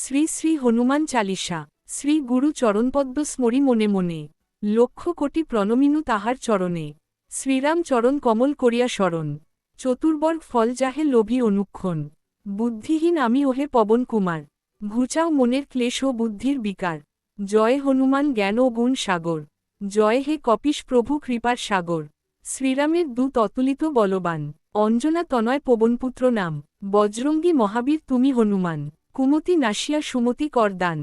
শ্রী শ্রী হনুমান চালিসা। শ্রী গুরু চরণপদ্ম স্মরি মনে মনে। লক্ষ কোটি প্রণমিনু তাহার চরণে। শ্রীরাম চরণ কমল করিয়া স্মরণ। চতুর্বর্গ ফল যাহে লোভী অনুক্ষণ। বুদ্ধিহীন আমি ওহে পবন কুমার। ঘুচাও মনের ক্লেশ ও বুদ্ধির বিকার। জয় হনুমান জ্ঞান ও গুণ সাগর। জয় হে কপিশ প্রভু কৃপার সাগর। শ্রীরামের দূত অতুলিত বলবান। অঞ্জনা তনয় পবনপুত্র নাম। বজরঙ্গী মহাবীর তুমি হনুমান। কুমতি নাসিয়া সুমতি করদান।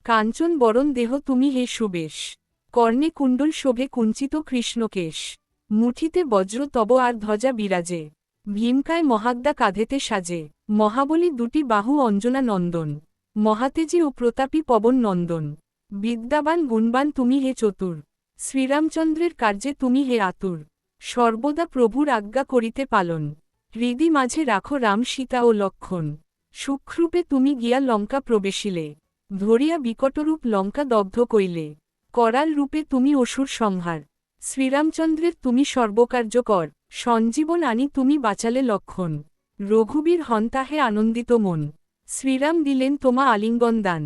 কাঞ্চন বরণ দেহ তুমি হে সুবেশ। কর্ণে কুণ্ডল শোভে কুঞ্চিত কৃষ্ণকেশ। মুঠিতে বজ্র তব আর ধ্বজা বিরাজে। ভীমকায় মহাদ্দা কাঁধেতে সাজে। মহাবলী দুটি বাহু অঞ্জনা নন্দন। মহাতেজী ও প্রতাপী পবন নন্দন। বিদ্যাবান গুণবান তুমি হে চতুর। শ্রীরামচন্দ্রের কার্যে তুমি হে আতুর। সর্বদা প্রভুর আজ্ঞা করিতে পালন। হৃদি মাঝে রাখো রাম সীতা ও লক্ষণ। সুখরূপে তুমি গিয়া লঙ্কা প্রবেশিলে। ধরিয়া বিকটরূপ লঙ্কা দগ্ধ কইলে। করাল রূপে তুমি অসুর সংহার। শ্রীরামচন্দ্রের তুমি সর্বকার্যকর। সঞ্জীবন আনি তুমি বাঁচালে লক্ষণ। রঘুবীর হন্তাহে আনন্দিত মন। শ্রীরাম দিলেন তোমা আলিঙ্গন দান।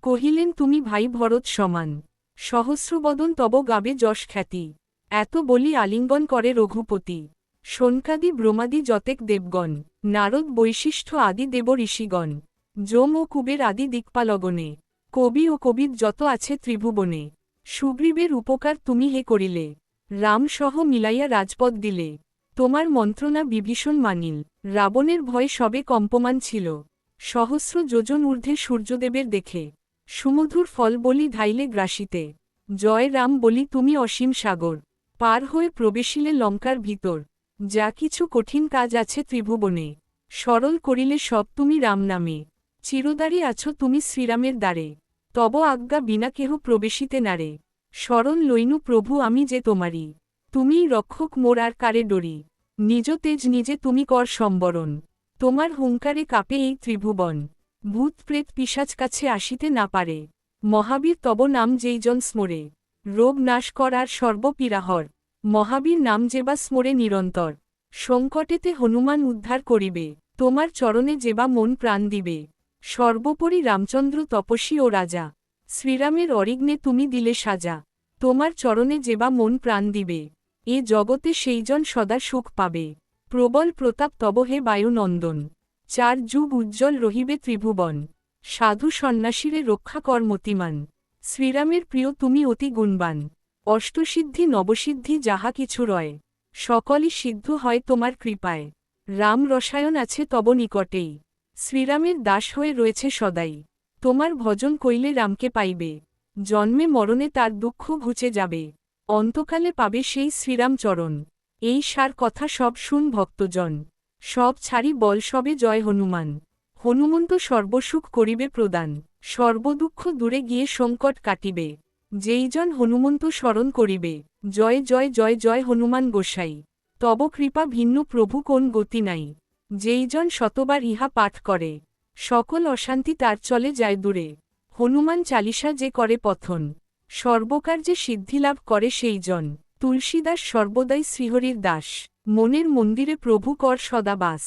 কহিলেন তুমি ভাই ভরত সমান। সহস্রবদন তব গাবে যশ খ্যাতি। এত বলি আলিঙ্গন করে রঘুপতি। শোনকাদি ব্রহ্মাদি যতেক দেবগণ। নারদ বৈশিষ্ট্য আদি দেব ঋষিগণ। যম ও কুবের আদি দিক্পালগণে। কবি ও কবির যত আছে ত্রিভুবনে। সুগ্রীবের উপকার তুমি হে করিলে। রাম সহ মিলাইয়া রাজপদ দিলে। তোমার মন্ত্রণা বিভীষণ মানিল। রাবণের ভয় সবে কম্পমান ছিল। সহস্র যোজন ঊর্ধ্বে সূর্যদেবের দেখে। সুমধুর ফল বলি ধাইলে গ্রাসিতে। জয় রাম বলি তুমি অসীম সাগর। পার হয়ে প্রবেশিলে লঙ্কার ভিতর। যা কিছু কঠিন কাজ আছে ত্রিভুবনে। সরল করিলে সব তুমি রাম নামে। চিরদারি আছো তুমি শ্রীরামের দ্বারে। তব আজ্ঞা বিনা কেহ প্রবেশিতে নারে। শরণ লইনু প্রভু আমি যে তোমারি। তুমিই রক্ষক মোর আর কারে ডরি। নিজ তেজ নিজে তুমি কর সম্বরণ। তোমার হুঙ্কারে কাঁপে এই ত্রিভুবন। ভূত প্রেত পিশাচ কাছে আসিতে না পারে। মহাবীর তব নাম যেইজন স্মরে। রোগ নাশ কর আর সর্বপীড়াহর। মহাবীর নাম যেবা স্মরে নিরন্তর। সংকটেতে হনুমান উদ্ধার করিবে। তোমার চরণে যেবা মন প্রাণ দিবে। সর্বোপরি রামচন্দ্র তপস্বী ও রাজা। শ্রীরামের অরিগ্নে তুমি দিলে সাজা। তোমার চরণে যেবা মন প্রাণ দিবে। এ জগতে সেইজন সদা সুখ পাবে। প্রবল প্রতাপ তব হে বায়ুনন্দন। 4 যুগ উজ্জ্বল রহিবে ত্রিভুবন। সাধু সন্ন্যাসীরে রক্ষা কর মতিমান। শ্রীরামের প্রিয় তুমি অতি গুণবান। অষ্টসিদ্ধি নবসিদ্ধি যাহা কিছু রয়। সকলই সিদ্ধ হয় তোমার কৃপায়। রাম রসায়ন আছে তব নিকটেই। শ্রীরামের দাস হয়ে রয়েছে সদাই। তোমার ভজন কইলে রামকে পাইবে। জন্মে মরণে তার দুঃখ ঘুচে যাবে। অন্তকালে পাবে সেই শ্রীরামচরণ। এই সার কথা সব শুন ভক্তজন। সব ছাড়ি বল সবে জয় হনুমান। হনুমন্ত সর্বসুখ করিবে প্রদান। সর্বদুঃখ দূরে গিয়ে সংকট কাটিবে। যেইজন হনুমন্ত স্মরণ করিবে। জয় জয় জয় জয় হনুমান গোসাই। তব কৃপা ভিন্ন প্রভু কোন গতি নাই। যেইজন শতবার ইহা পাঠ করে। সকল অশান্তি তার চলে যায় দূরে। হনুমান চালিসা যে করে পথন। সর্বকার্যে সিদ্ধিলাভ করে সেইজন। তুলসীদাস সর্বদাই শ্রীহরির দাস। মনের মন্দিরে প্রভু কর সদা বাস।